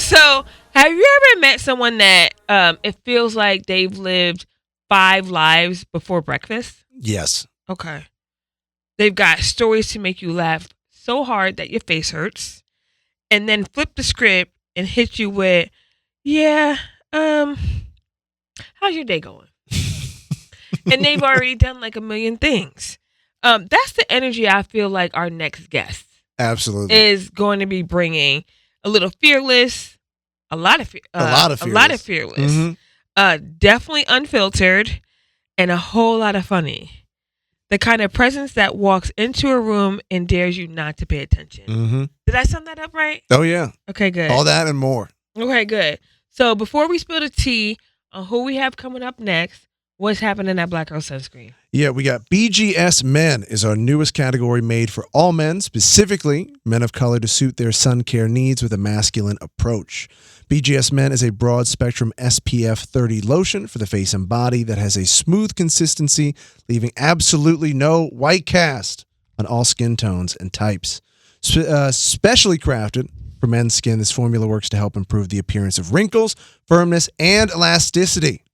So, have you ever met someone that it feels like they've lived 5 lives before breakfast? Yes. Okay. They've got stories to make you laugh so hard that your face hurts, and then flip the script and hit you with, yeah, how's your day going? And they've already done like a million things. That's the energy I feel like our next guest Absolutely is going to be bringing. A little fearless, a lot of fearless, definitely unfiltered, and a whole lot of funny. The kind of presence that walks into a room and dares you not to pay attention. Mm-hmm. Did I sum that up right? Oh, yeah. Okay, good. All that and more. Okay, good. So before we spill the tea on who we have coming up next, what's happening at Black Girl Sunscreen? Yeah, we got BGS Men is our newest category made for all men, specifically men of color, to suit their sun care needs with a masculine approach. BGS Men is a broad spectrum SPF 30 lotion for the face and body that has a smooth consistency, leaving absolutely no white cast on all skin tones and types. Specially crafted for men's skin, this formula works to help improve the appearance of wrinkles, firmness, and elasticity.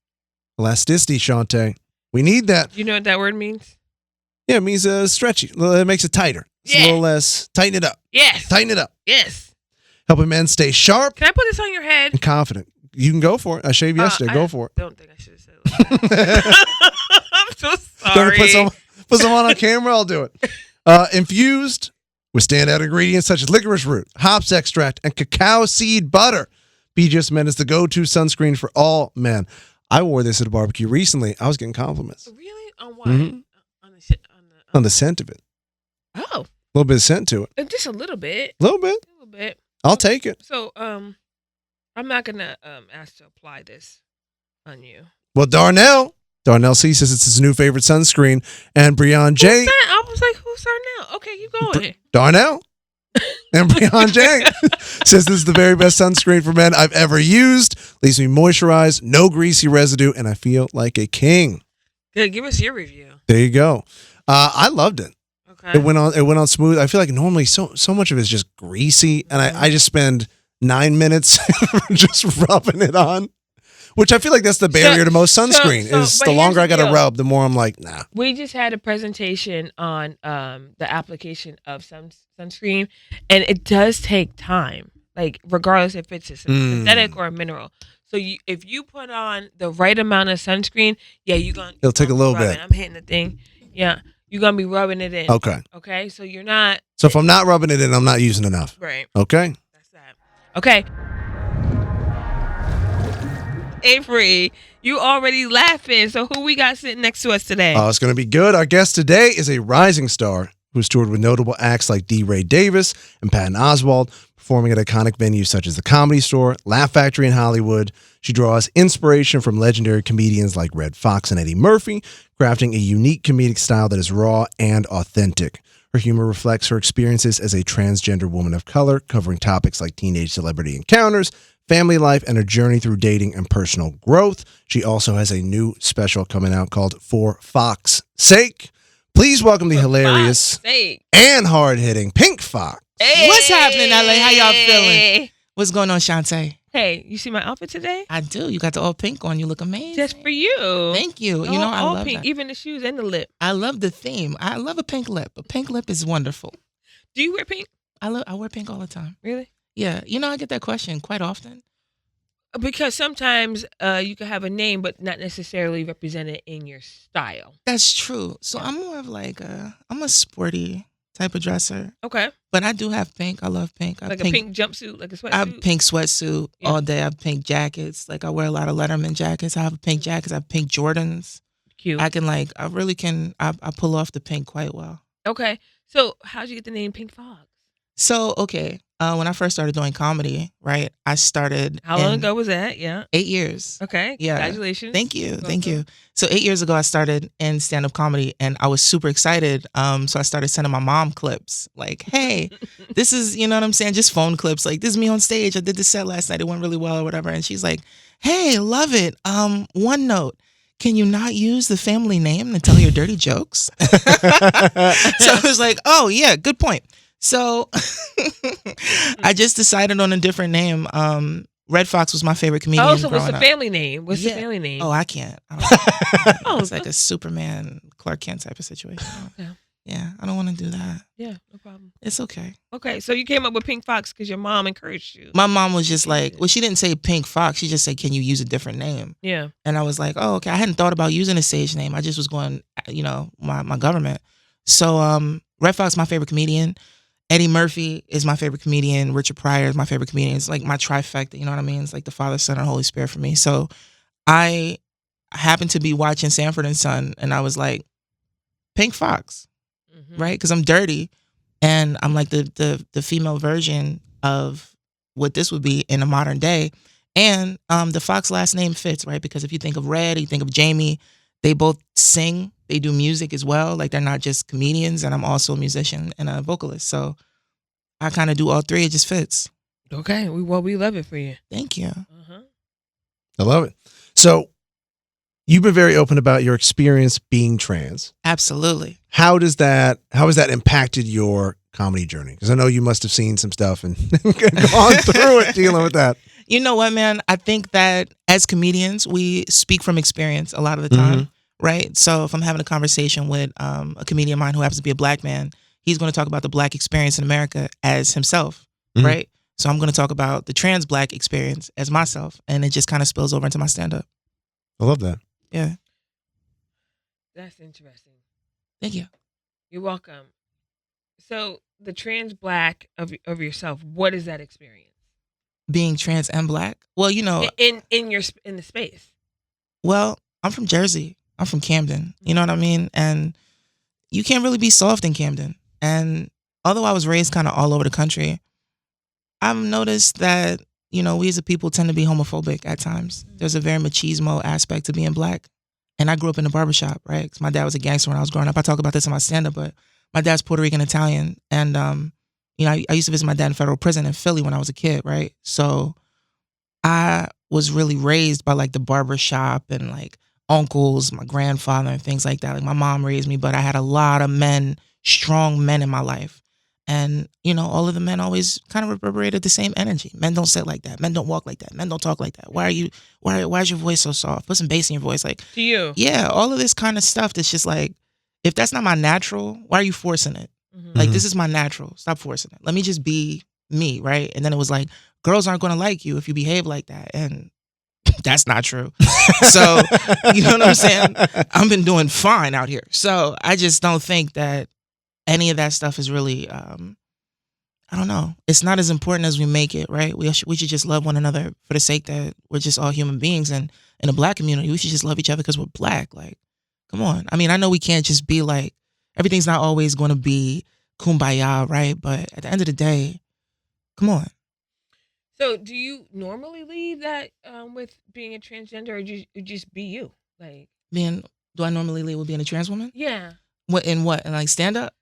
Elasticity, Shontay. We need that. You know what that word means? Yeah, it means stretchy. It makes it tighter. It's a little less. Tighten it up. Yes. Tighten it up. Yes. Helping men stay sharp. Can I put this on your head? And confident. You can go for it. I shaved yesterday. Go for it. I don't think I should have said it. I'm so sorry. Put some on camera. I'll do it. Infused with standout ingredients such as licorice root, hops extract, and cacao seed butter. BGS Men is the go-to sunscreen for all men. I wore this at a barbecue recently. I was getting compliments. Really? On what? Mm-hmm. On the scent of it. Oh. A little bit of scent to it. Just a little bit. A little bit. I'll take it. So, I'm not gonna ask to apply this on you. Well, Darnell C says it's his new favorite sunscreen, and Breon J. I was like, who's Darnell? Okay, you going? Darnell. And Breon J says this is the very best sunscreen for men I've ever used. Leaves me moisturized, no greasy residue, and I feel like a king. Good. Give us your review. There you go. I loved it. Okay. It went on smooth. I feel like normally so much of it is just greasy, and I just spend 9 minutes just rubbing it on. Which I feel like that's the barrier to most sunscreen. Is the longer I got to rub, the more I'm like, nah. We just had a presentation on the application of sunscreen, and it does take time. Like regardless if it's a synthetic or a mineral. So if you put on the right amount of sunscreen, it'll take a little bit. I'm hitting the thing. Yeah, you're gonna be rubbing it in. Okay. So you're not. So if I'm not rubbing it in, I'm not using enough. Right. Okay. That's that. Okay. Avery, you already laughing. So who we got sitting next to us today? Oh, it's going to be good. Our guest today is a rising star who's toured with notable acts like D. Ray Davis and Patton Oswalt, performing at iconic venues such as the Comedy Store, Laugh Factory in Hollywood. She draws inspiration from legendary comedians like Red Fox and Eddie Murphy, crafting a unique comedic style that is raw and authentic. Her humor reflects her experiences as a transgender woman of color, covering topics like teenage celebrity encounters, family life, and her journey through dating and personal growth. She also has a new special coming out called For Fox's Sake. Please welcome the hilarious and hard-hitting Pink Foxx. Hey. What's happening, LA? How y'all feeling? What's going on, Shontay? Hey, you see my outfit today? I do. You got the all pink on. You look amazing. Just for you. Thank you. You know, I love pink, that. even the shoes and the lip. I love the theme. I love a pink lip. A pink lip is wonderful. Do you wear pink? I wear pink all the time. Really? Yeah. You know, I get that question quite often. Because sometimes you can have a name, but not necessarily represented in your style. That's true. So I'm more of like I'm a sporty type of dresser. Okay. But I do have pink. I love pink. Like a pink jumpsuit, like a sweatsuit? I have pink sweatsuit all day. I have pink jackets. Like I wear a lot of Letterman jackets. I have pink jackets. I have pink Jordans. Cute. I really can, I pull off the pink quite well. Okay. So how'd you get the name Pink Foxx? So, okay. When I first started doing comedy, right, I started. How long ago was that? Yeah. 8 years. Okay. Yeah. Congratulations. Thank you. Thank you. So 8 years ago, I started in stand-up comedy, and I was super excited. So I started sending my mom clips like, hey, this is, you know what I'm saying? Just phone clips. Like, this is me on stage. I did this set last night. It went really well or whatever. And she's like, hey, love it. One note. Can you not use the family name to tell your dirty jokes? So I was like, oh, yeah, good point. So I just decided on a different name. Red Fox was my favorite comedian. Oh, so what's growing the up. family name? What's the Yeah. family name? Oh, I can't. Oh, It's like a Superman, Clark Kent type of situation. okay. Yeah, I don't want to do that. Yeah, no problem. It's okay. Okay, so you came up with Pink Fox because your mom encouraged you. My mom was just like, well, she didn't say Pink Fox. She just said, can you use a different name? Yeah. And I was like, oh, okay. I hadn't thought about using a stage name. I just was going, my government. So Red Fox, my favorite comedian. Eddie Murphy is my favorite comedian. Richard Pryor is my favorite comedian. It's like my trifecta, you know what I mean? It's like the Father, Son, and Holy Spirit for me. So I happened to be watching Sanford and Son, and I was like, Pink Fox, right? Because I'm dirty, and I'm like the female version of what this would be in a modern day. And the Fox last name fits, right? Because if you think of Red, you think of Jamie, they both sing. They do music as well. Like they're not just comedians, and I'm also a musician and a vocalist. So I kind of do all three. It just fits. Okay, we love it for you. Thank you. I love it. So you've been very open about your experience being trans. Absolutely. How has that impacted your comedy journey? Because I know you must have seen some stuff and gone through it dealing with that. You know what, man? I think that as comedians, we speak from experience a lot of the time, right? So if I'm having a conversation with a comedian of mine who happens to be a black man, he's going to talk about the black experience in America as himself, right? So I'm going to talk about the trans black experience as myself, and it just kind of spills over into my stand-up. I love that. Yeah. That's interesting. Thank you. You're welcome. So the trans black of yourself, what is that experience? Being trans and black? Well, you know, in the space. Well, I'm from Jersey. I'm from Camden. You know what I mean? And you can't really be soft in Camden. And although I was raised kind of all over the country, I've noticed that, you know, we as a people tend to be homophobic at times. There's a very machismo aspect to being black. And I grew up in a barbershop, right? Because my dad was a gangster when I was growing up. I talk about this in my stand-up, but my dad's Puerto Rican Italian. And, you know, I used to visit my dad in federal prison in Philly when I was a kid, right? So I was really raised by like the barbershop and like uncles, my grandfather and things like that. Like my mom raised me, but I had a lot of men, strong men in my life. And, you know, all of the men always kind of reverberated the same energy. Men don't sit like that. Men don't walk like that. Men don't talk like that. Why is your voice so soft? Put some bass in your voice. Like, to you. Yeah, all of this kind of stuff that's just like, if that's not my natural, why are you forcing it? Like, this is my natural. Stop forcing it. Let me just be me, right? And then it was like, girls aren't going to like you if you behave like that. And that's not true. So, you know what I'm saying? I've been doing fine out here. So I just don't think that any of that stuff is really, I don't know. It's not as important as we make it, right? We should just love one another for the sake that we're just all human beings. And in the black community, we should just love each other because we're black. Like, come on. I mean, I know we can't just be like, everything's not always going to be kumbaya, right? But at the end of the day, come on. So do you normally leave that with being a transgender, or you just be you? Like, Do I normally lead with being a trans woman? yeah. What? In like stand up?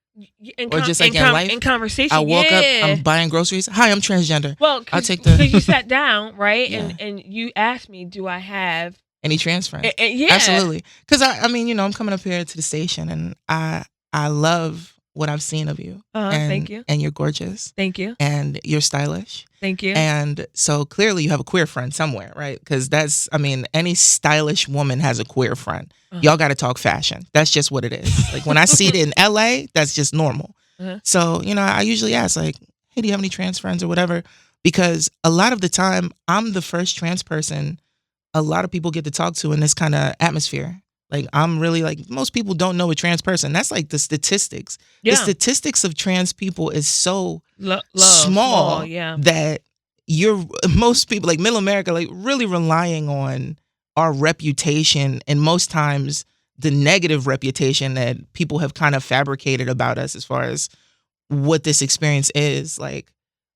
Or just like in life? In conversation. I walk up, I'm buying groceries. Hi, I'm transgender. Well, I'll take the. because you sat down, right? Yeah. And you asked me, do I have Any trans friends? yeah. Absolutely. Because I mean, you know, I'm coming up here to the station, and I love what I've seen of you. And, thank you. And you're gorgeous. Thank you. And you're stylish. Thank you. And so clearly you have a queer friend somewhere, right? Because that's, I mean, any stylish woman has a queer friend. Y'all got to talk fashion. That's just what it is. Like when I see it in LA, that's just normal. So, you know, I usually ask like, hey, do you have any trans friends or whatever? Because a lot of the time I'm the first trans person a lot of people get to talk to in this kind of atmosphere. Like I'm really like, most people don't know a trans person. That's like the statistics. Yeah. The statistics of trans people is so small small, yeah. that most people like middle America, like really relying on our reputation, and most times the negative reputation that people have kind of fabricated about us as far as what this experience is. Like,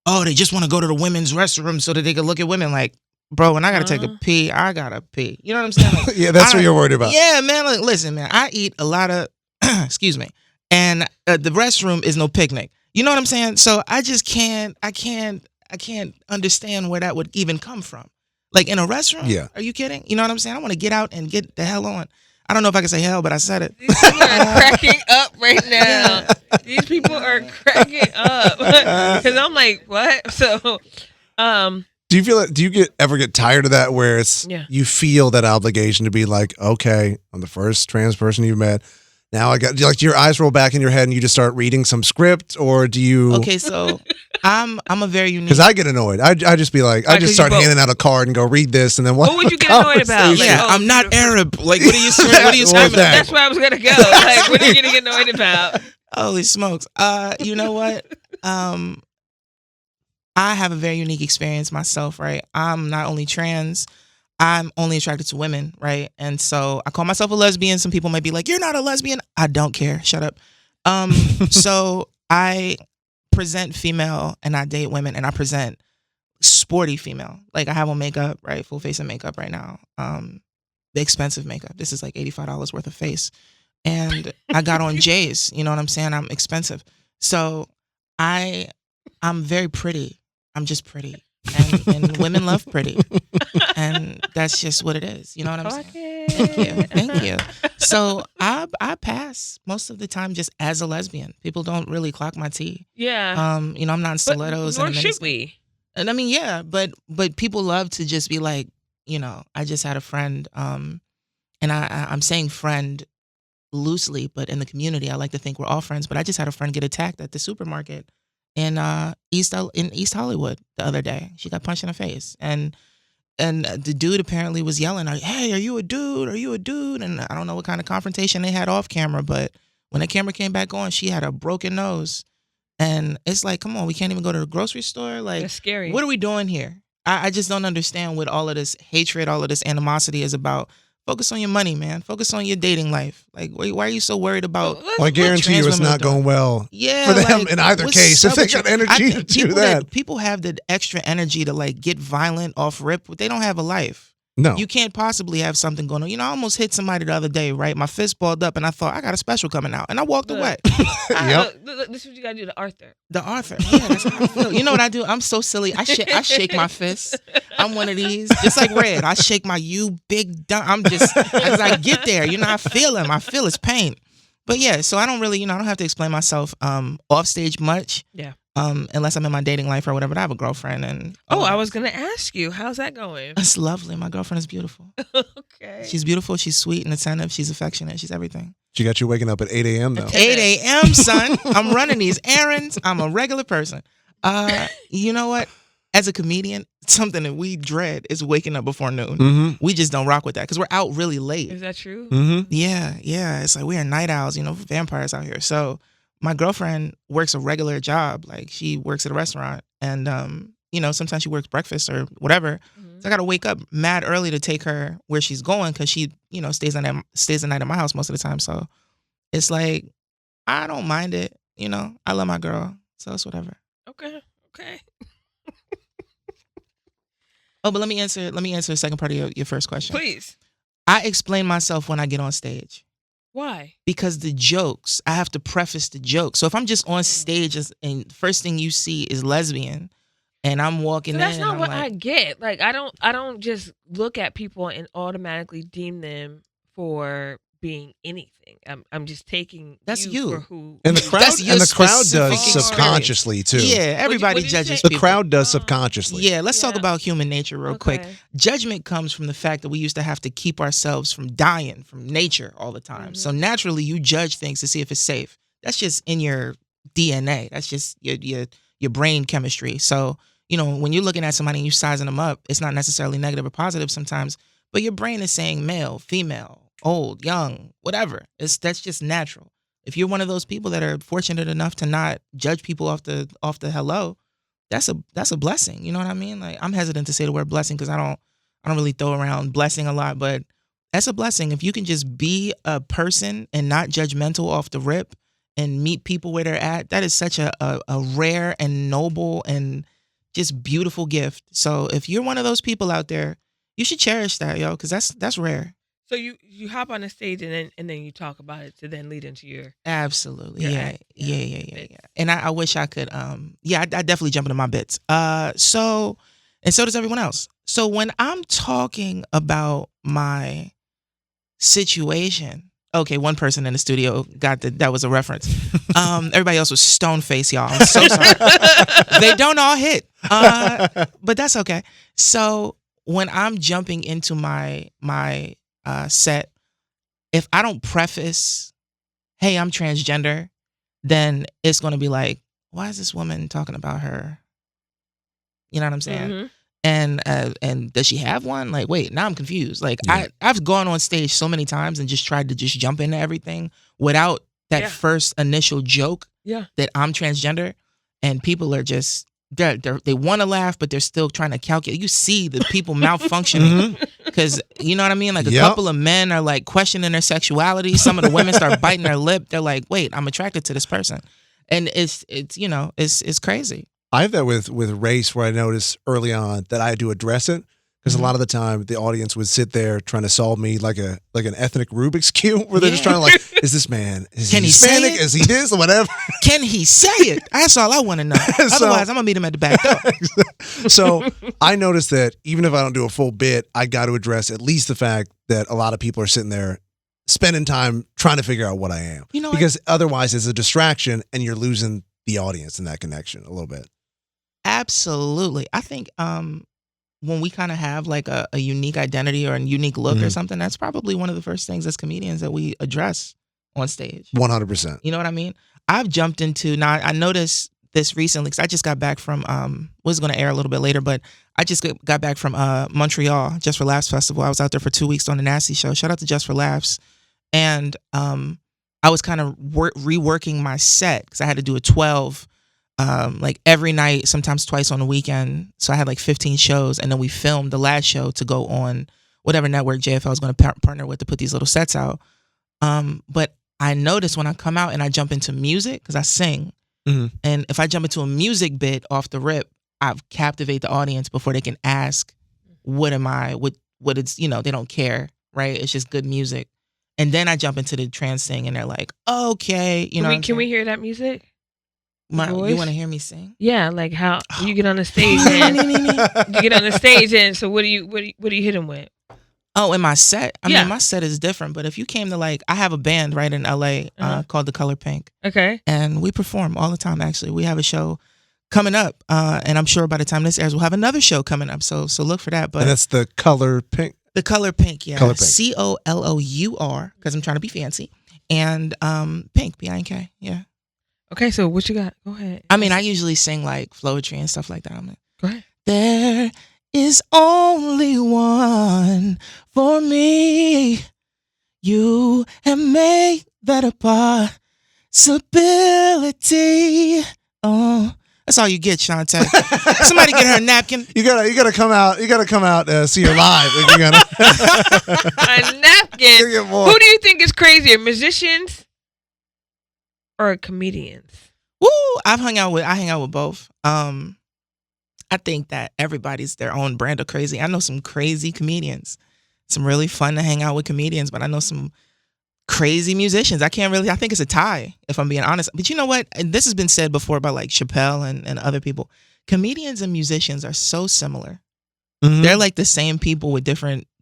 oh, they just want to go to the women's restroom so that they can look at women. Like, bro, when I gotta take a pee, I gotta pee. You know what I'm saying? Like, Yeah, that's what you're worried about. Yeah, man. Like, listen, man, I eat a lot of, excuse me, and the restroom is no picnic. You know what I'm saying? So I just can't understand where that would even come from. Like in a restaurant? Yeah. Are you kidding? You know what I'm saying? I want to get out and get the hell on. I don't know if I can say hell, but I said it. You are cracking up right now. These people are cracking up because I'm like, what? So, Do you feel it? Do you ever get tired of that where it's Yeah. you feel that obligation to be like, okay, I'm the first trans person you've met. Now I got like your eyes roll back in your head and you just start reading some script, or do you? Okay, so I'm a very unique. Because I get annoyed. I just be like, I Right, 'cause just you start both. handing out a card and go read this, and then What would you get annoyed about? conversation. Like, Yeah, oh, I'm not beautiful. Arab. Like, what are you What screaming was that? That's where I was gonna go. Like, what are you gonna get annoyed about? Holy smokes. You know what? I have a very unique experience myself, right? I'm not only trans, I'm only attracted to women, right? And so I call myself a lesbian. Some people might be like, "You're not a lesbian." I don't care. Shut up. So I present female and I date women and I present sporty female. Like I have on makeup, right? Full face of makeup right now. The expensive makeup. This is like $85 worth of face. And I got on J's, you know what I'm saying? I'm expensive. So I'm very pretty. I'm just pretty. And women love pretty. And that's just what it is. You know what I'm saying? Thank you. Thank you. So I pass most of the time just as a lesbian. People don't really clock my tea. Yeah. You know, I'm not in But stilettos. nor and should we. And I mean, yeah, but people love to just be like, you know, I just had a friend, and I'm saying friend loosely, but in the community, I like to think we're all friends. But I just had a friend get attacked at the supermarket in East Hollywood the other day. She got punched in the face, and the dude apparently was yelling, "Hey, are you a dude? Are you a dude?" And I don't know what kind of confrontation they had off camera, but when the camera came back on, she had a broken nose, and it's like, come on, we can't even go to the grocery store. Like, That's scary. what are we doing here? I just don't understand what all of this hatred, all of this animosity is about. Focus on your money, man. Focus on your dating life. Like, why are you so worried about? Well, I guarantee you it's not going well Yeah, for them like, in either what's case. If up they with got you? I energy to think do people that. People have the extra energy to like get violent off rip. They don't have a life. No. You can't possibly have something going on. You know, I almost hit somebody the other day, right? My fist balled up and I thought, I got a special coming out. And I walked Look. away. Yep. Look, this is what you gotta do to Arthur. The Arthur. Yeah, that's how I feel. You know what I do? I'm so silly. I shake my fist. I'm one of these. Just like Red. I shake my you big dumb. I'm just, as I get there, you know, I feel him. I feel his pain. But yeah, so I don't really, you know, I don't have to explain myself off stage much. Yeah. Unless I'm in my dating life or whatever. I have a girlfriend and I was gonna ask you, how's that going? it's lovely. My girlfriend is beautiful. Okay. She's beautiful. She's sweet and attentive. She's affectionate. She's everything. She got you waking up at 8 a.m. though. 8 a.m., son. I'm running these errands. I'm a regular person. You know what? As a comedian, something that we dread is waking up before noon. Mm-hmm. We just don't rock with that because we're out really late. Is that true? Mm-hmm. Yeah. It's like we're night owls, you know, vampires out here. So my girlfriend works a regular job. Like she works at a restaurant and, you know, sometimes she works breakfast or whatever. Mm-hmm. So I got to wake up mad early to take her where she's going because she, you know, stays the night at my house most of the time. So it's like, I don't mind it. You know, I love my girl. So it's whatever. Okay. Oh, but let me answer the second part of your first question. Please. I explain myself when I get on stage. Why? Because the jokes, I have to preface the joke. So if I'm just on stage and the first thing you see is lesbian and I'm walking So in that's and not I'm what like, I get. Like I don't just look at people and automatically deem them for being anything. I'm just taking That's you you. for who. And the That's crowd your does specific experience. subconsciously too. yeah, everybody what'd you judges say? The people. crowd does Oh. subconsciously. Yeah, let's talk Yeah. about human nature real quick. Okay. Judgment comes from the fact that we used to have to keep ourselves from dying from nature all the time. Mhm. So naturally, you judge things to see if it's safe. That's just in your DNA. That's just your brain chemistry. So, you know, when you're looking at somebody and you sizing them up, it's not necessarily negative or positive sometimes, but your brain is saying male, female, old, young, whatever. That's just natural. If you're one of those people that are fortunate enough to not judge people off the hello, that's a blessing. You know what I mean? Like I'm hesitant to say the word blessing because I don't really throw around blessing a lot, but that's a blessing. If you can just be a person and not judgmental off the rip and meet people where they're at, that is such a rare and noble and just beautiful gift. So if you're one of those people out there, you should cherish that, yo, because that's rare. So you hop on the stage and then you talk about it to then lead into your Absolutely. Your Yeah. act, Yeah. bits. And I wish I could I definitely jump into my bits. So does everyone else. So when I'm talking about my situation, Okay, one person in the studio got that was a reference. Everybody else was stone face, y'all. I'm so sorry. They don't all hit, but that's okay. So when I'm jumping into my set, if I don't preface, "Hey, I'm transgender," then it's going to be like, "Why is this woman talking about her?" You know what I'm saying? Mm-hmm. And does she have one? Like, wait, now I'm confused. Like, Yeah. I've gone on stage so many times and just tried to just jump into everything without that Yeah. first initial joke Yeah. that I'm transgender, and people are just they want to laugh, but they're still trying to calculate. You see the people malfunctioning because you know what I mean. Like a Yep. couple of men are like questioning their sexuality. Some of the women start biting their lip. They're like, wait, I'm attracted to this person, and it's you know it's crazy. I have that with race where I notice early on that I had to address it because a lot of the time the audience would sit there trying to solve me like an ethnic Rubik's cube where they're just trying to like, is this man, is Can he he say Hispanic, it? is he this or whatever? Can he say it? That's all I want to know. Otherwise, I'm gonna meet him at the back door. So I noticed that even if I don't do a full bit, I got to address at least the fact that a lot of people are sitting there spending time trying to figure out what I am. You know what? Because otherwise it's a distraction and you're losing the audience in that connection a little bit. Absolutely. I think when we kind of have like a unique identity or a unique look or something, that's probably one of the first things as comedians that we address on stage. 100%. You know what I mean? I've jumped into, now I noticed this recently because I just got back from, was going to air a little bit later, but I just got back from Montreal, Just for Laughs Festival. I was out there for 2 weeks on the Nasty Show. Shout out to Just for Laughs. And I was kind of reworking my set because I had to do a 12 like every night, sometimes twice on the weekend. So I had like 15 shows, and then we filmed the last show to go on whatever network JFL was going to partner with to put these little sets out. But I noticed when I come out and I jump into music, because I sing, and if I jump into a music bit off the rip, I've captivate the audience before they can ask, what am I, what it's, you know, they don't care, right? It's just good music. And then I jump into the trance thing and they're like, okay, you know. Can we hear that music? You want to hear me sing? Yeah, like how you get on the stage and you get on the stage and so what do you hit them with? Oh, in my set? I Yeah. mean, my set is different, but if you came to like, I have a band right in LA called The Color Pink. Okay. And we perform all the time, actually. We have a show coming up, and I'm sure by the time this airs, we'll have another show coming up. So look for that. But And that's The Color Pink. The Color Pink, yeah. Color Pink. COLOUR, because I'm trying to be fancy. And Pink, PINK, yeah. Okay, so what you got? Go ahead. I mean, I usually sing like poetry and stuff like that. I'm like, Go ahead. there is only one for me. You have made that a possibility. Oh, that's all you get, Shontay. Somebody get her a napkin. You gotta come out. You gotta come out see her live. If you're gonna A napkin. get more. Who do you think is crazier, musicians or comedians? Woo! I hang out with both. I think that everybody's their own brand of crazy. I know some crazy comedians. Some really fun to hang out with comedians, but I know some crazy musicians. I think it's a tie, if I'm being honest. But you know what? And this has been said before by like Chappelle and other people. Comedians and musicians are so similar. Mhm. They're like the same people with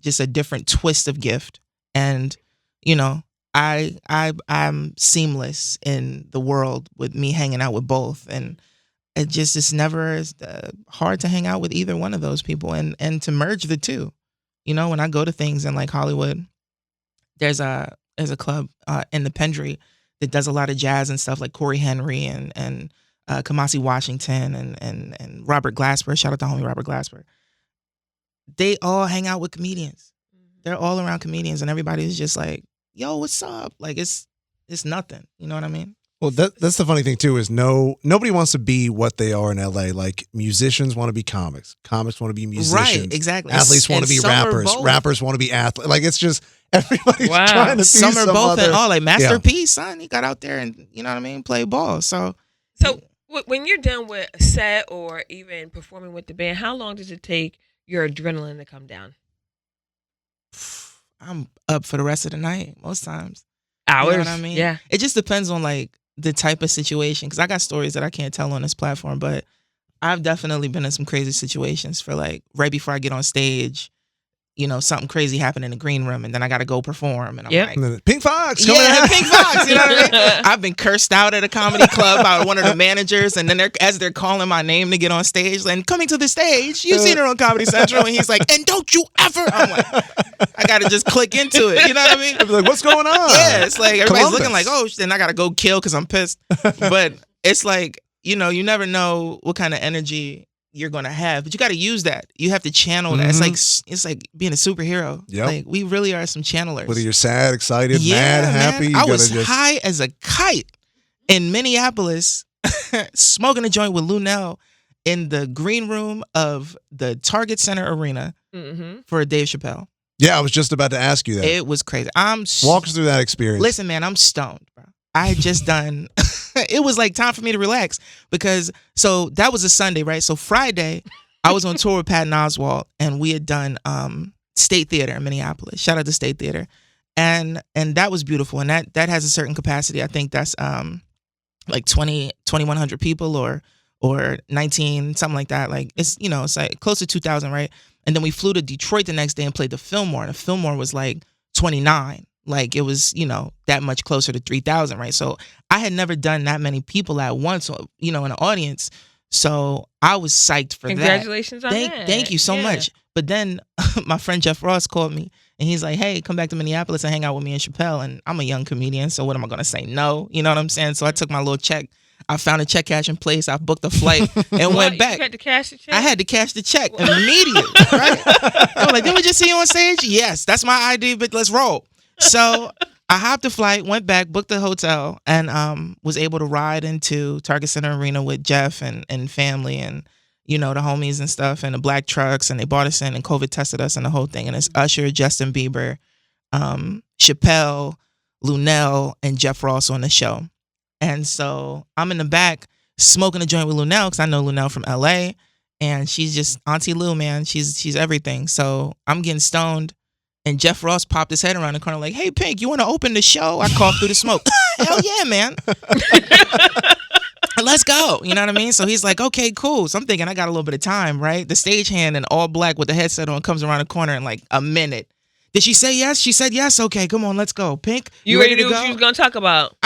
just a different twist of gift. And, you know, I'm seamless in the world with me hanging out with both. And it's never hard to hang out with either one of those people and to merge the two. You know, when I go to things in like Hollywood, there's a club in the Pendry that does a lot of jazz and stuff, like Corey Henry and Kamasi Washington and Robert Glasper. Shout out to homie Robert Glasper. They all hang out with comedians. They're all around comedians, and everybody's just like, yo, what's up? Like it's nothing. You know what I mean? Well, that's the funny thing too is nobody wants to be what they are in LA. Like musicians want to be comics want to be musicians, Right? Exactly. Athletes want to be some are rappers, both. rappers want to be athletes. Like it's just everybody's Wow. trying to be Some are both other. and all. Like Master P, son, he got out there and you know what I mean, play ball. So When you're done with a set or even performing with the band, how long does it take your adrenaline to come down? I'm up for the rest of the night most times. Hours. You know what I mean? Yeah. It just depends on like the type of situation, because I got stories that I can't tell on this platform, but I've definitely been in some crazy situations for like right before I get on stage. something crazy happened in the green room, and then I got to go perform, and I'm Yep. like, And then Pink Foxx coming yeah, out. Pink Foxx. You know what I mean? I've been cursed out at a comedy club by one of the managers, and then as they're calling my name to get on stage, and coming to the stage, you've seen her on Comedy Central, and he's like, and don't you ever. I'm like, I got to just click into it. You know what I mean? I'd be like, what's going on? Yeah, it's like everybody's Columbus. looking like, oh, and I got to go kill because I'm pissed. But it's like, you never know what kind of energy you're gonna have, but you got to use that. You have to channel that. It's like being a superhero. Yep. Like we really are some channelers. Whether you're sad, excited, Yeah, mad, man. happy, you I gotta was just high as a kite in Minneapolis, smoking a joint with Lunel in the green room of the Target Center Arena for Dave Chappelle. Yeah, I was just about to ask you that. It was crazy. Walk us through that experience. Listen, man, I'm stoned, bro. I had just done. It was like time for me to relax because that was a Sunday, right? So Friday, I was on tour with Patton Oswalt, and we had done State Theater in Minneapolis. Shout out to State Theater, and that was beautiful. And that has a certain capacity. I think that's like 2,100 people or 19, something like that. Like it's it's like close to 2,000, right? And then we flew to Detroit the next day and played the Fillmore, and the Fillmore was like 29. Like it was, that much closer to 3,000, right? So I had never done that many people at once, in an audience. So I was psyched for Congratulations that. on that. Thank you so much. But then my friend Jeff Ross called me, and he's like, hey, come back to Minneapolis and hang out with me and Chappelle. And I'm a young comedian, so what am I going to say? No. You know what I'm saying? So I took my little check. I found a check cashing place. I booked a flight and went back. You had to cash the check? I had to cash the check immediately, right? They were like, didn't we just see you on stage? Yes, that's my ID, but let's roll. So I hopped the flight, went back, booked the hotel, and was able to ride into Target Center Arena with Jeff and family and, the homies and stuff and the black trucks, and they brought us in and COVID tested us and the whole thing. And it's Usher, Justin Bieber, Chappelle, Lunel, and Jeff Ross on the show. And so I'm in the back smoking a joint with Lunel because I know Lunel from LA, and she's just Auntie Lou, man. She's everything. So I'm getting stoned. And Jeff Ross popped his head around the corner like, hey, Pink, you want to open the show? I coughed through the smoke. Hell yeah, man. Let's go. You know what I mean? So he's like, okay, cool. So I'm thinking I got a little bit of time, right? The stagehand in all black with the headset on comes around the corner in like a minute. Did she say yes? She said yes. Okay, come on, let's go. Pink, you ready to do what you was going to talk about?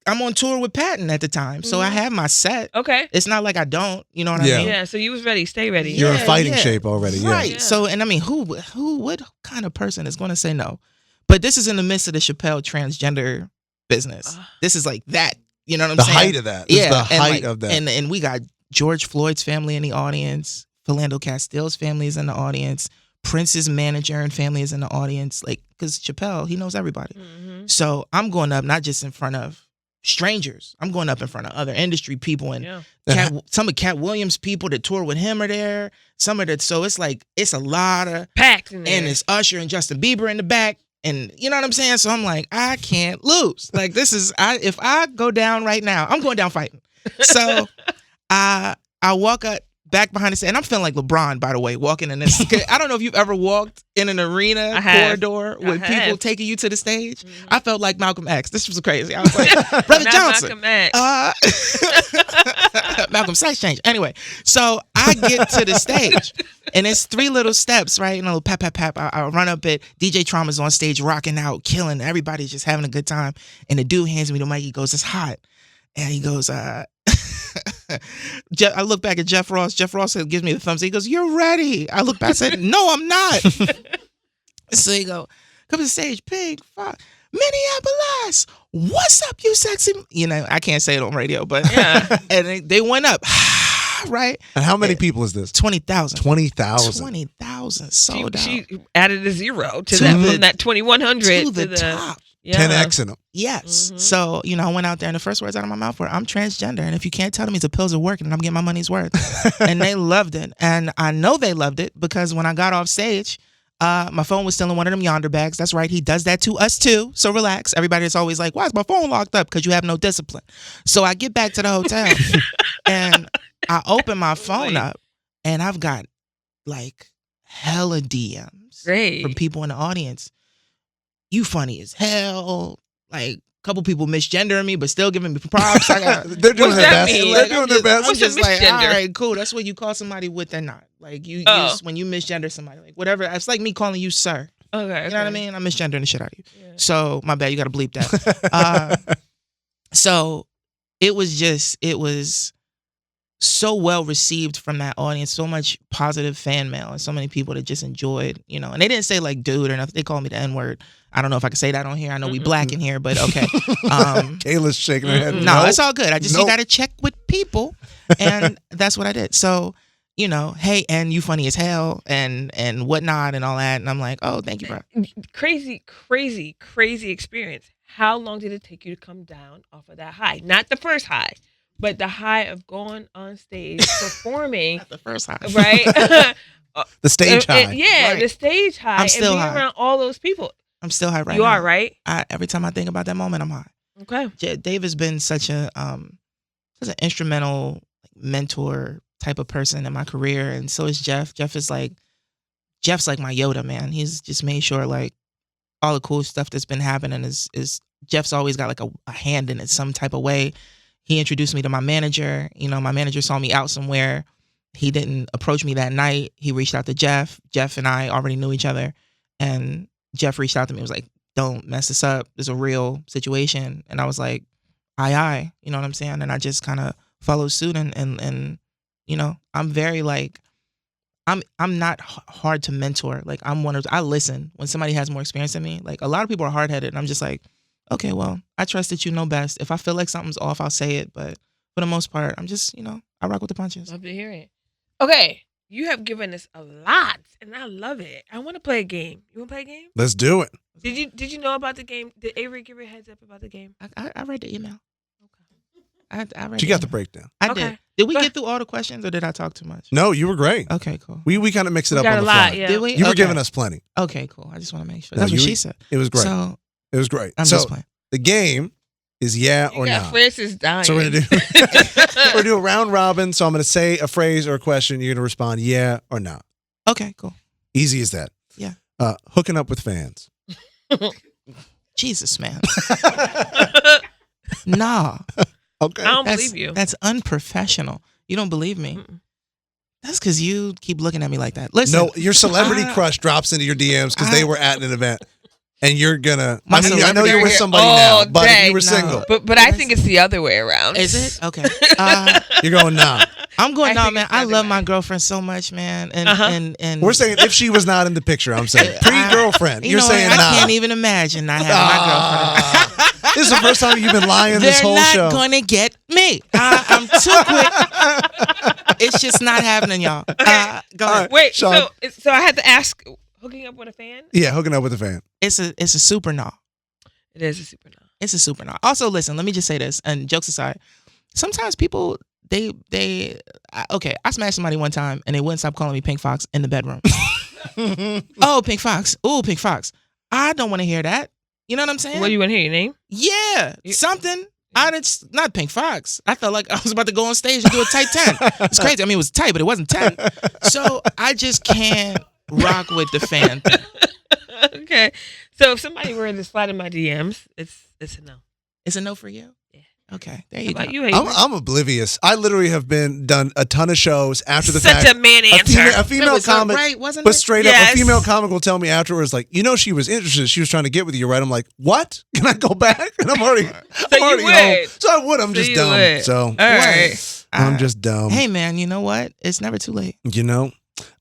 I'm on tour with Patton at the time. So I have my set. Okay. It's not like I don't. You know what I Yeah. mean? Yeah, so you was ready. Stay ready. You're in fighting shape already. Yeah. Right. Yeah. So, and I mean, what kind of person is going to say no? But this is in the midst of the Chappelle transgender business. This is like that. You know what I'm The saying? height of that. This is the height of that. And we got George Floyd's family in the audience. Philando Castile's family is in the audience. Prince's manager and family is in the audience. Like, because Chappelle, he knows everybody. Mm-hmm. So I'm going up not just in front of strangers. I'm going up in front of other industry people, and some of Cat Williams' people that tour with him are there. Some of that, so it's like it's a lot of packed in there. And it's Usher and Justin Bieber in the back, and you know what I'm saying. So I'm like, I can't lose. Like this is, if I go down right now, I'm going down fighting. So I walk up back behind the stage, and I'm feeling like LeBron, by the way, walking in this. I don't know if you've ever walked in an arena corridor with people taking you to the stage. Mm-hmm. I felt like Malcolm X. This was crazy. I was like, Brother Johnson. Malcolm X. Malcolm Sex Change. Anyway, so I get to the stage, and it's 3 little steps, right? And a little pap, pap, pap. I run up it. DJ Trauma's on stage, rocking out, killing. Everybody's just having a good time. And the dude hands me the mic. He goes, it's hot. And he goes, I look back at Jeff Ross. Jeff Ross gives me the thumbs up. He goes, you're ready. I look back and said, no, I'm not. So he go, come to the stage, Pink Foxx, Minneapolis. What's up, you sexy? You know, I can't say it on radio, but yeah. And they went up, right? And how many people is this? 20,000. 20,000. 20,000 sold out. She added a zero to that, from that 2,100 to the top. Yeah. 10x in them. Yes. Mm-hmm. So, you know, I went out there and the first words out of my mouth were, I'm transgender. And if you can't tell me the pills are working, and I'm getting my money's worth. And they loved it. And I know they loved it because when I got off stage, my phone was still in one of them yonder bags. That's right. He does that to us too. So relax. Everybody's always like, why is my phone locked up? Because you have no discipline. So I get back to the hotel and I open my phone up and I've got like hella DMs from people in the audience. You funny as hell. Like a couple people misgendering me, but still giving me props. They're doing their best. Mean? They're doing their best. I'm just like, all right, cool. That's what you call somebody with they're not. Like you Oh. use when you misgender somebody, like whatever. It's like me calling you sir. Okay. You know what I mean? I'm misgendering the shit out of you. Yeah. So my bad. You got to bleep that. So it was so well received from that audience, so much positive fan mail, and so many people that just enjoyed, you know. And they didn't say like dude or nothing. They called me the N-word. I don't know if I can say that on here. I know we black in here, but okay. Kayla's shaking her head. No, Nope. it's all good. I just you Nope. got to check with people, and that's what I did. So, you know, hey, and you funny as hell, and whatnot, and all that. And I'm like, oh, thank you, bro. Crazy experience. How long did it take you to come down off of that high? Not the first high, but the high of going on stage performing. Not the first high, Right? The stage high. Yeah, Right. the stage high. I'm still and being high. around all those people. I'm still high right You now. are, right? Every time I think about that moment, I'm high. Okay. Dave has been such an instrumental mentor type of person in my career, and so is Jeff. Jeff's like my Yoda, man. He's just made sure like all the cool stuff that's been happening is Jeff's always got like a hand in it some type of way. He introduced me to my manager. You know, my manager saw me out somewhere. He didn't approach me that night. He reached out to Jeff. Jeff and I already knew each other, and Jeff reached out to me and was like, don't mess this up. There's a real situation. And I was like, aye. You know what I'm saying? And I just kind of followed suit and you know, I'm very like, I'm not hard to mentor. Like I listen when somebody has more experience than me. Like a lot of people are hard headed and I'm just like, okay, well, I trust that you know best. If I feel like something's off, I'll say it. But for the most part, I'm just, you know, I rock with the punches. Love to hear it. Okay. You have given us a lot, and I love it. I want to play a game. You want to play a game? Let's do it. Did you know about the game? Did Avery give you a heads up about the game? I read the email. I read She got the breakdown. I Okay. did. Did we Go get through all the questions or did I talk too much? No, you were great. Okay, cool. We kind of mixed it We up got on a the lot, fly. yeah. Did we? You were Okay. giving us plenty. Okay, cool. I just want to make sure. No, That's what you- she said. It was great. So It was great. I'm so just playing. the game is yeah You or got not. Francis dying. So we're gonna do a round robin. So I'm gonna say a phrase or a question. You're gonna respond yeah or not. Okay, cool. Easy as that. Yeah. Hooking up with fans. Jesus, man. Nah. Okay. I don't That's, believe you. That's unprofessional. You don't believe me. Mm-mm. That's because you keep looking at me like that. Listen. No, your celebrity I- crush drops into your DMs because they were at an event, and you're gonna. My I mean, I know celebrity- you're with somebody Oh, now, but if you dang, were no. single, But I think it's the other way around. Is it? Okay. you're going nah. I'm going, I nah, think man. it's the I other love way. my girlfriend so much, man. And Uh-huh. and We're saying if she was not in the picture, I'm saying pre-girlfriend. you You're know saying what? nah. I can't even imagine not having my girlfriend. This is the first time you've been lying this They're whole not show. gonna get me. I'm too quick. It's just not happening, y'all. Go ahead. All right. Wait, Sean. so I had to ask, hooking up with a fan? Yeah, hooking up with a fan. It's a super nah. It is a super no. It's a super nah. Also, listen, let me just say this, and jokes aside, sometimes people I smashed somebody one time and they wouldn't stop calling me Pink Foxx in the bedroom. Oh, Pink Foxx. Ooh, Pink Foxx. I don't want to hear that. You know what I'm saying? What, you want to hear your name? Yeah, something. It's not Pink Foxx. I felt like I was about to go on stage and do a tight 10. It's crazy. I mean, it was tight, but it wasn't 10. So I just can't rock with the fan thing. Okay. So if somebody were to slide in my DMs, it's a no. It's a no for you? Yeah. Okay, there How you go. about you, Avery? I'm oblivious. I literally have done a ton of shows after the Such fact. a man A answer. female was her, comic, right, wasn't but it? straight Yes. up, a female comic will tell me afterwards, like, you know, she was interested. She was trying to get with you, right? I'm like, what? Can I go back? And I'm already you home. would. So I would. I'm just you dumb. would. So All right. I'm just dumb. Hey, man, you know what? It's never too late. You know.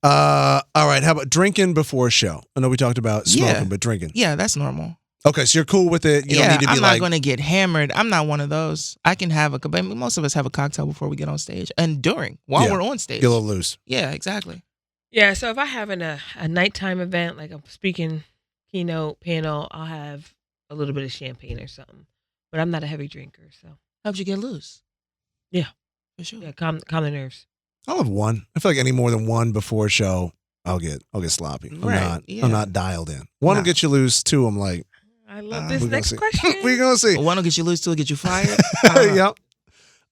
All right. How about drinking before a show? I know we talked about smoking, Yeah. but drinking. Yeah, that's normal. Okay, so you're cool with it. You don't need to be I'm like. not going to get hammered. I'm not one of those. I can have but most of us have a cocktail before we get on stage and while Yeah. we're on stage. Get a little loose. Yeah, exactly. Yeah, so if I have a nighttime event, like a speaking keynote panel, I'll have a little bit of champagne or something. But I'm not a heavy drinker, so Helps you get loose. Yeah. For sure. yeah, calm the nerves. I'll have one. I feel like any more than one before a show, I'll get sloppy. Right, yeah. I'm not dialed in. One will Nah. get you loose. Two, I'm like, I love we're this gonna next see. question. we're gonna see. One will get you loose, two will get you fired. I don't know. Yep.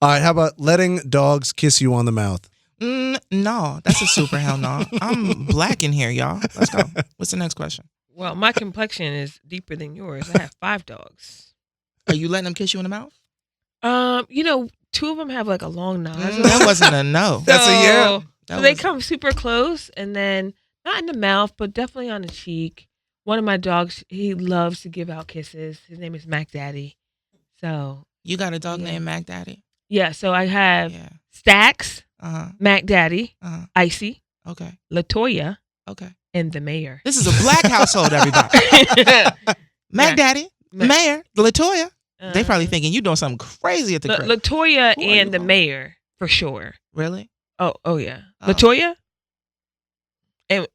All right. How about letting dogs kiss you on the mouth? No, that's a super hell no. I'm black in here, y'all. Let's go. What's the next question? Well, my complexion is deeper than yours. I have 5 dogs. Are you letting them kiss you in the mouth? You know, 2 of them have like a long nostril. That wasn't a no. That's a yeah. That So they was- come super close, and then not in the mouth, but definitely on the cheek. One of my dogs, he loves to give out kisses. His name is Mac Daddy. So You got a dog Yeah. named Mac Daddy? yeah, so I have Yeah. Stacks, Uh-huh. Mac Daddy, Uh-huh. Icy, Okay. Latoya, Okay. and the mayor. This is a black household, everybody. Mac Right. Daddy, Ma- Mayor, Latoya. They probably Uh, thinking you doing something crazy at the crib. Latoya Who are you and the calling? mayor for sure. Really? Oh yeah, Oh. Latoya. And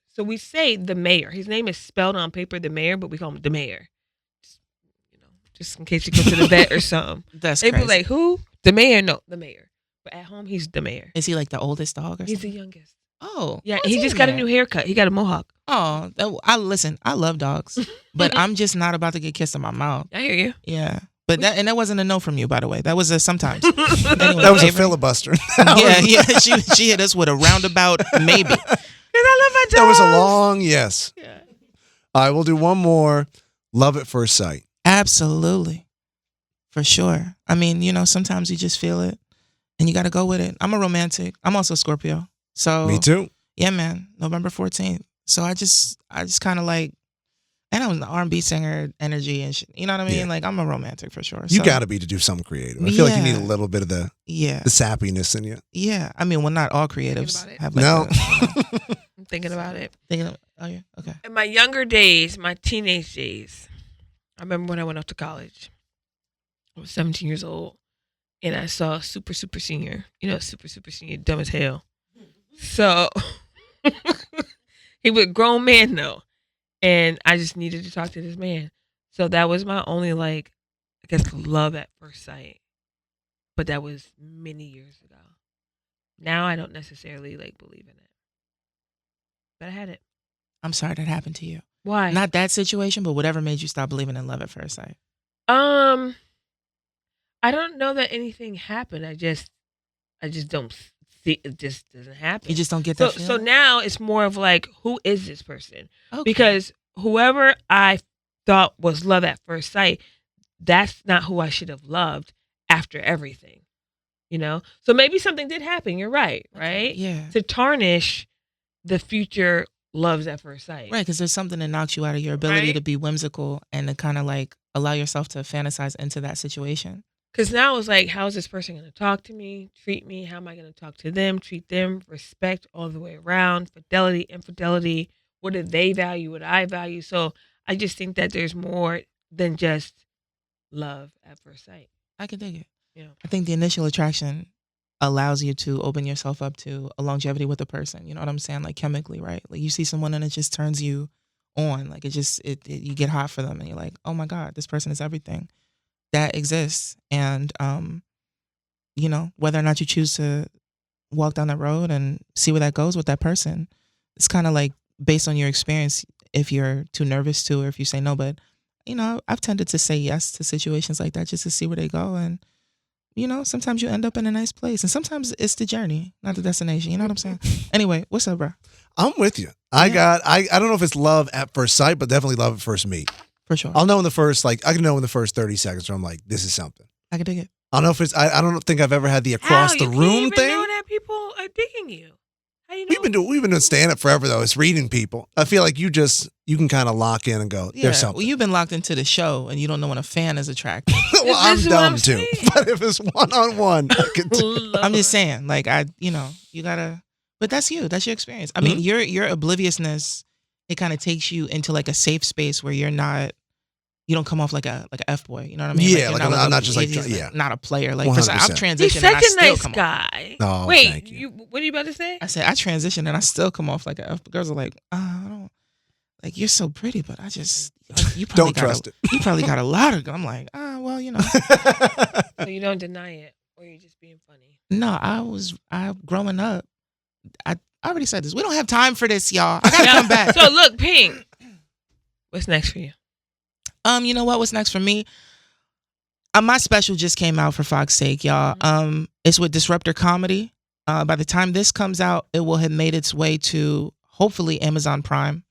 so we say the mayor. His name is spelled on paper the mayor, but we call him the mayor. Just, just in case you go to the vet or something. That's They crazy. be like, who? The mayor? No, the mayor. But at home, he's the mayor. Is he like the oldest dog or He's the something? youngest. Oh. Yeah, what's he in just got a there? new haircut. He got a mohawk. Oh, listen. I love dogs, but I'm just not about to get kissed in my mouth. I hear you. Yeah, but that wasn't a no from you, by the way. That was a sometimes. Anyway, That was a Avery? filibuster. Yeah. She hit us with a roundabout maybe. Because I love my dogs. That was a long yes. Yeah. All right, we'll do one more. Love at first sight. Absolutely, for sure. I mean, sometimes you just feel it, and you got to go with it. I'm a romantic. I'm also Scorpio. So Me too. Yeah, man. November 14th. So I just kind of like, and I was an R&B singer energy and shit. You know what I mean? Yeah. Like I'm a romantic for sure. You So, got to be to do something creative. I feel like you need a Yeah. little bit of the Yeah. sappiness in you. Yeah. I mean, well, not all creatives about it. have like No. I'm thinking about it. Oh yeah. Okay. In my younger days, my teenage days, I remember when I went off to college. I was 17 years old, and I saw a super senior. Super senior, dumb as hell. So he was a grown man though, and I just needed to talk to this man. So that was my only I guess love at first sight. But that was many years ago. Now I don't necessarily believe in it, but I had it. I'm sorry that happened to you. Why? Not that situation, but whatever made you stop believing in love at first sight. I don't know that anything happened. I just don't see it. Just doesn't happen. You just don't get so that so feeling? now it's more of who is this person? Okay. Because whoever I thought was love at first sight, that's not who I should have loved after everything. So maybe something did happen. You're right, right? Yeah. To tarnish the future loves at first sight. Right, because there's something that knocks you out of your ability Right? to be whimsical and to kind of allow yourself to fantasize into that situation. Because now it's how is this person going to talk to me, treat me? How am I going to talk to them, treat them? Respect all the way around, fidelity, infidelity. What do they value? What I value? So I just think that there's more than just love at first sight. I can dig it. Yeah. I think the initial attraction allows you to open yourself up to a longevity with a person. You know what I'm saying? Chemically, right? You see someone and it just turns you on. You get hot for them and you're like, oh my God, this person is everything. That exists. And, whether or not you choose to walk down that road and see where that goes with that person, it's kind of based on your experience if you're too nervous to or if you say no. But, I've tended to say yes to situations like that just to see where they go. And, sometimes you end up in a nice place. And sometimes it's the journey, not the destination. You know what I'm saying? Anyway, what's up, bro? I'm with you. I don't know if it's love at first sight, but definitely love at first meet. For sure. I'll know in the first, I can know in the first 30 seconds where I'm like, this is something. I can dig it. I don't know if it's, I don't think I've ever had the across the You room can't even thing. know that people are digging you. How you know? We've been doing stand up forever though. It's reading people. I feel like you can kind of lock in and go, there's something. Well, you've been locked into the show and you don't know when a fan is attracted. Well, I'm This is what dumb I'm too. saying. But if it's one-on-one, I could I'm just saying, you gotta, but that's you. That's your experience. I mean, your obliviousness, it kind of takes you into a safe space where you're not, you don't come off like a F boy. You know what I mean? Yeah, you're I'm not a- just he's not a player. I've 100%. transitioned He's and such I a still nice come off. guy. Oh, Wait, thank you. what are you about to say? I said I transitioned and I still come off like a F. Girls are like, I don't, you're so pretty, but I just, you probably Don't trust it. You probably got a lot of. I'm like, well, So you don't deny it, or you're just being funny. No, I growing up, I already said this. We don't have time for this, y'all. I gotta come back. So look, Pink, what's next for you? You know what? What's next for me? My special just came out for Fox's sake, y'all. It's with Disruptor Comedy. By the time this comes out, it will have made its way to hopefully Amazon Prime.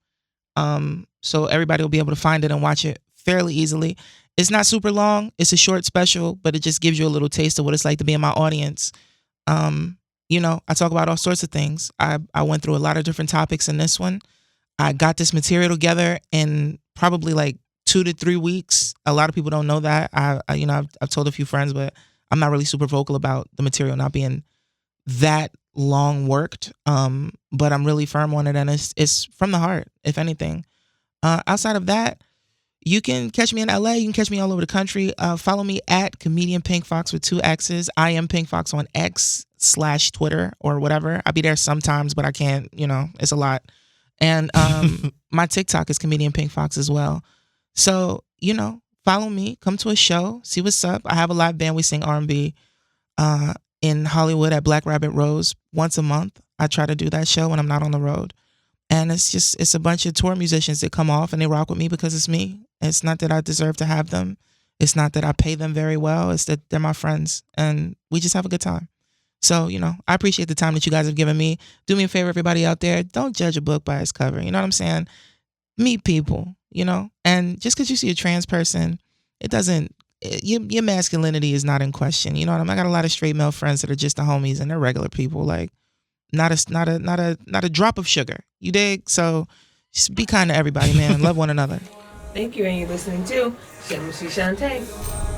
So everybody will be able to find it and watch it fairly easily. It's not super long. It's a short special, but it just gives you a little taste of what it's like to be in my audience. I talk about all sorts of things. I went through a lot of different topics in this one. I got this material together in probably like 2 to 3 weeks. A lot of people don't know that. I've told a few friends, but I'm not really super vocal about the material not being that long worked. But I'm really firm on it, and it's from the heart, if anything. Outside of that, you can catch me in LA. You can catch me all over the country. Follow me at comedian Pink Foxx with 2 X's. I am Pink Foxx on X/Twitter or whatever. I'll be there sometimes, but I can't. It's a lot. And my TikTok is comedian Pink Foxx as well. So follow me. Come to a show. See what's up. I have a live band. We sing R&B in Hollywood at Black Rabbit Rose once a month. I try to do that show when I'm not on the road. And it's a bunch of tour musicians that come off and they rock with me because it's me. It's not that I deserve to have them. It's not that I pay them very well. It's that they're my friends and we just have a good time. So, I appreciate the time that you guys have given me. Do me a favor, everybody out there. Don't judge a book by its cover. You know what I'm saying? Meet people, and just because you see a trans person, it doesn't, your masculinity is not in question. You know what I mean? I got a lot of straight male friends that are just the homies and they're regular people. Like, not a drop of sugar. You dig? So just be kind to everybody, man. Love one another. Thank you, and you're listening to Shamelessly Shontay.